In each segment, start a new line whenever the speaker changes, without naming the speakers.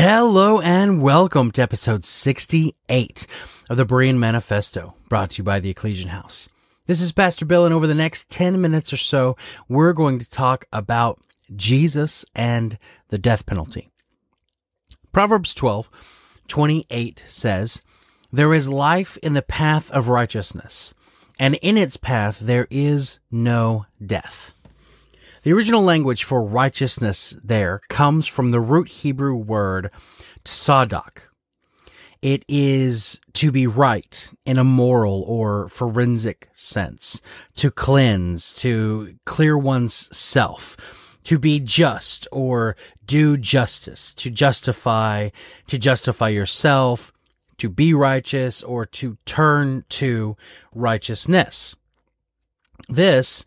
Hello and welcome to episode 68 of the Berean Manifesto, brought to you by the Ecclesian House. This is Pastor Bill, and over the next 10 minutes or so, we're going to talk about Jesus and the death penalty. Proverbs 12:28 says, "There is life in the path of righteousness, and in its path there is no death." The original language for righteousness there comes from the root Hebrew word tzadok. It is to be right in a moral or forensic sense, to cleanse, to clear one's self, to be just or do justice, to justify yourself, to be righteous, or to turn to righteousness. This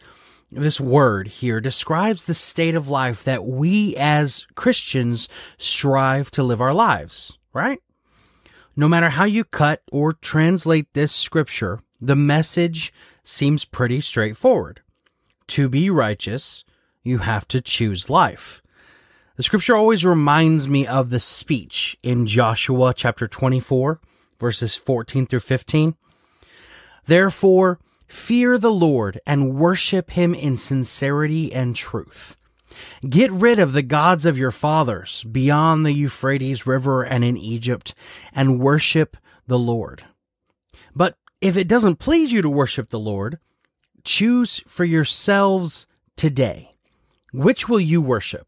word here describes the state of life that we as Christians strive to live our lives, right? No matter how you cut or translate this scripture, the message seems pretty straightforward. To be righteous, you have to choose life. The scripture always reminds me of the speech in Joshua chapter 24, verses 14 through 15. "Therefore, fear the Lord and worship him in sincerity and truth. Get rid of the gods of your fathers beyond the Euphrates River and in Egypt, and worship the Lord. But if it doesn't please you to worship the Lord, choose for yourselves today. Which will you worship?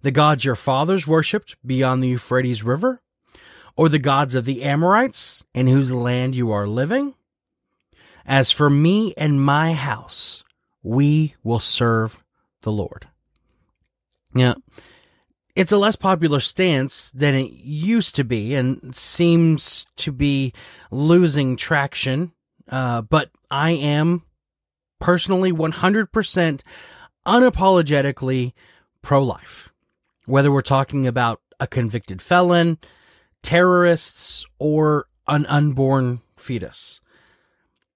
The gods your fathers worshipped beyond the Euphrates River? Or the gods of the Amorites in whose land you are living? As for me and my house, we will serve the Lord." Now, it's a less popular stance than it used to be and seems to be losing traction, but I am personally 100% unapologetically pro-life. Whether we're talking about a convicted felon, terrorists, or an unborn fetus.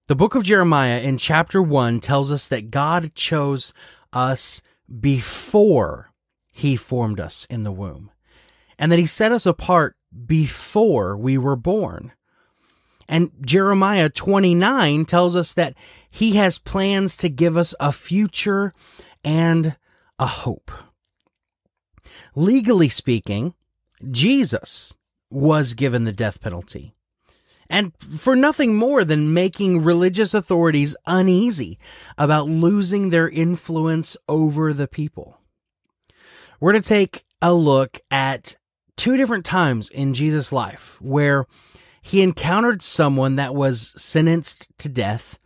The book of Jeremiah in chapter 1 tells us that God chose us before he formed us in the womb, and that he set us apart before we were born. And Jeremiah 29 tells us that he has plans to give us a future and a hope. Legally speaking, Jesus was given the death penalty, and for nothing more than making religious authorities uneasy about losing their influence over the people. We're going to take a look at two different times in Jesus' life where he encountered someone that was sentenced to death,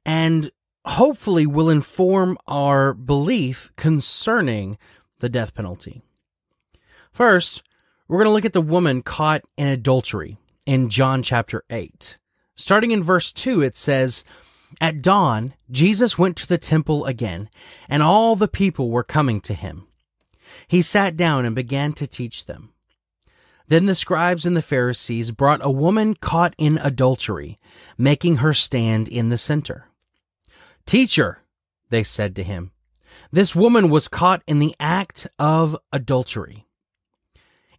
and hopefully will inform our belief concerning the death penalty. First, we're going to look at the woman caught in adultery in John chapter 8. Starting in verse 2, it says, "At dawn, Jesus went to the temple again, and all the people were coming to him. He sat down and began to teach them. Then the scribes and the Pharisees brought a woman caught in adultery, making her stand in the center. 'Teacher,' they said to him, 'this woman was caught in the act of adultery.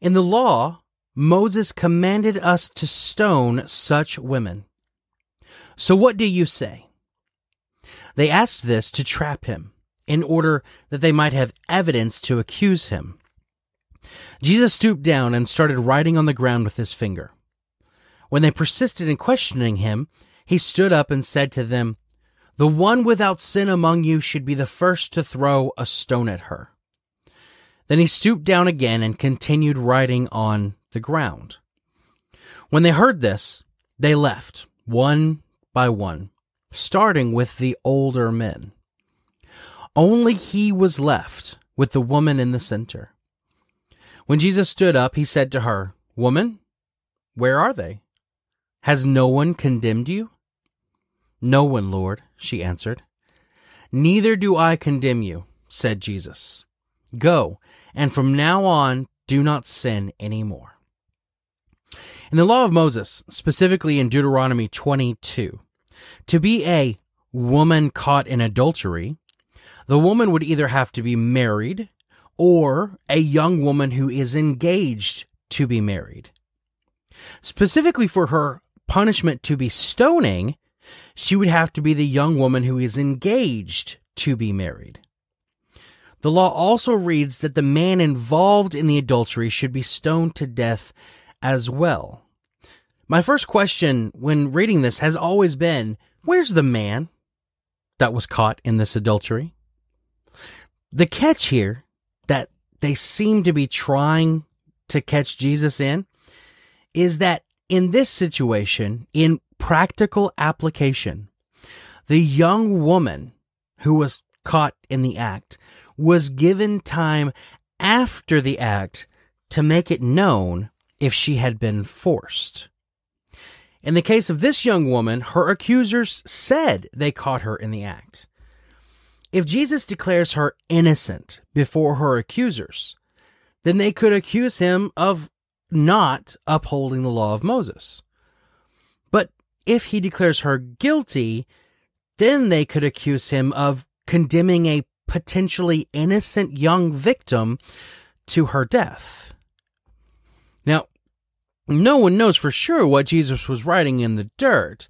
In the law, Moses commanded us to stone such women. So what do you say?' They asked this to trap him, in order that they might have evidence to accuse him. Jesus stooped down and started writing on the ground with his finger. When they persisted in questioning him, he stood up and said to them, 'The one without sin among you should be the first to throw a stone at her.' Then he stooped down again and continued writing on the ground. When they heard this, they left, one by one, starting with the older men. Only he was left with the woman in the center. When Jesus stood up, he said to her, 'Woman, where are they? Has no one condemned you?' 'No one, Lord,' she answered. 'Neither do I condemn you,' said Jesus. 'Go, and from now on, do not sin anymore.'" In the law of Moses, specifically in Deuteronomy 22, to be a woman caught in adultery, the woman would either have to be married or a young woman who is engaged to be married. Specifically for her punishment to be stoning, she would have to be the young woman who is engaged to be married. The law also reads that the man involved in the adultery should be stoned to death as well. My first question when reading this has always been, where's the man that was caught in this adultery? The catch here that they seem to be trying to catch Jesus in is that in this situation, in practical application, the young woman who was caught in the act was given time after the act to make it known if she had been forced. In the case of this young woman, her accusers said they caught her in the act. If Jesus declares her innocent before her accusers, then they could accuse him of not upholding the law of Moses. But if he declares her guilty, then they could accuse him of condemning a potentially innocent young victim to her death. Now, no one knows for sure what Jesus was writing in the dirt.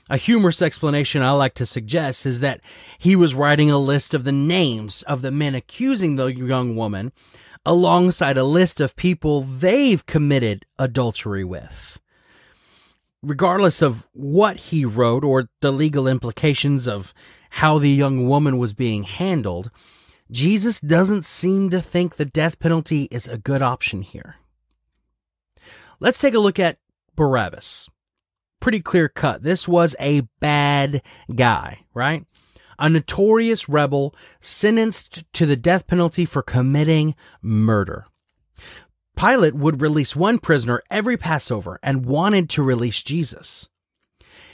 A humorous explanation I like to suggest is that he was writing a list of the names of the men accusing the young woman alongside a list of people they've committed adultery with. Regardless of what he wrote or the legal implications of how the young woman was being handled, Jesus doesn't seem to think the death penalty is a good option here. Let's take a look at Barabbas. Pretty clear cut. This was a bad guy, right? A notorious rebel sentenced to the death penalty for committing murder. Pilate would release one prisoner every Passover and wanted to release Jesus.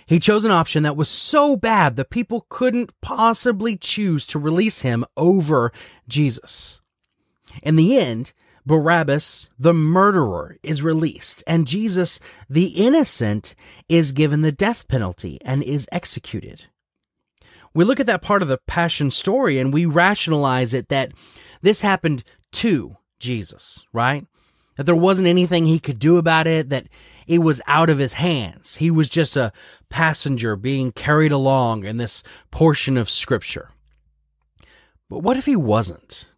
He chose an option that was so bad the people couldn't possibly choose to release him over Jesus. In the end, Barabbas, the murderer, is released, and Jesus, the innocent, is given the death penalty and is executed. We look at that part of the Passion story and we rationalize it that this happened to Jesus, right? That there wasn't anything he could do about it, that it was out of his hands. He was just a passenger being carried along in this portion of Scripture. But what if he wasn't?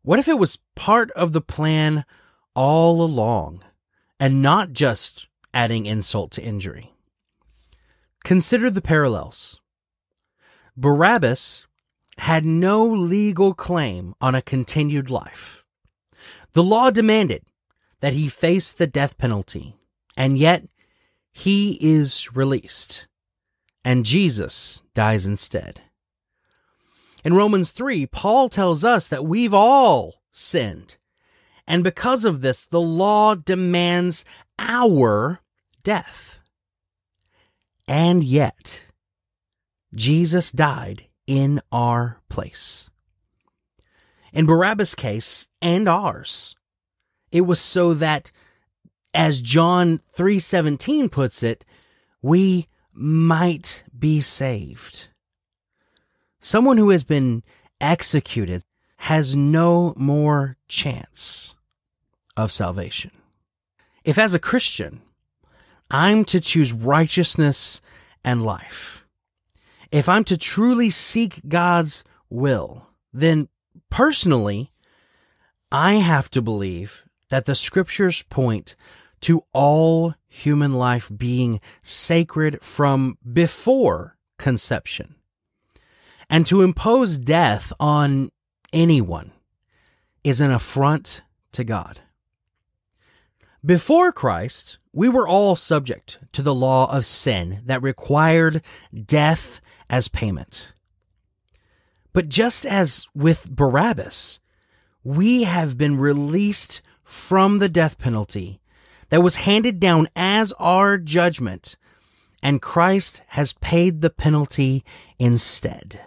What if it was part of the plan all along and not just adding insult to injury? Consider the parallels. Barabbas had no legal claim on a continued life. The law demanded that he face the death penalty, and yet he is released, and Jesus dies instead. In Romans 3, Paul tells us that we've all sinned, and because of this, the law demands our death. And yet, Jesus died in our place. In Barabbas' case, and ours, it was so that, as John 3:17 puts it, we might be saved. Someone who has been executed has no more chance of salvation. If as a Christian, I'm to choose righteousness and life, if I'm to truly seek God's will, then personally, I have to believe that the Scriptures point to all human life being sacred from before conception. And to impose death on anyone is an affront to God. Before Christ, we were all subject to the law of sin that required death as payment. But just as with Barabbas, we have been released from the death penalty that was handed down as our judgment, and Christ has paid the penalty instead.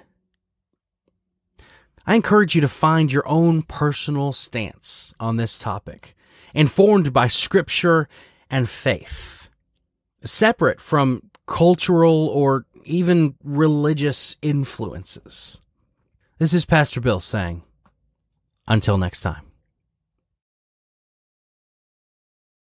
I encourage you to find your own personal stance on this topic, informed by Scripture and faith, separate from cultural or even religious influences. This is Pastor Bill saying, until next time.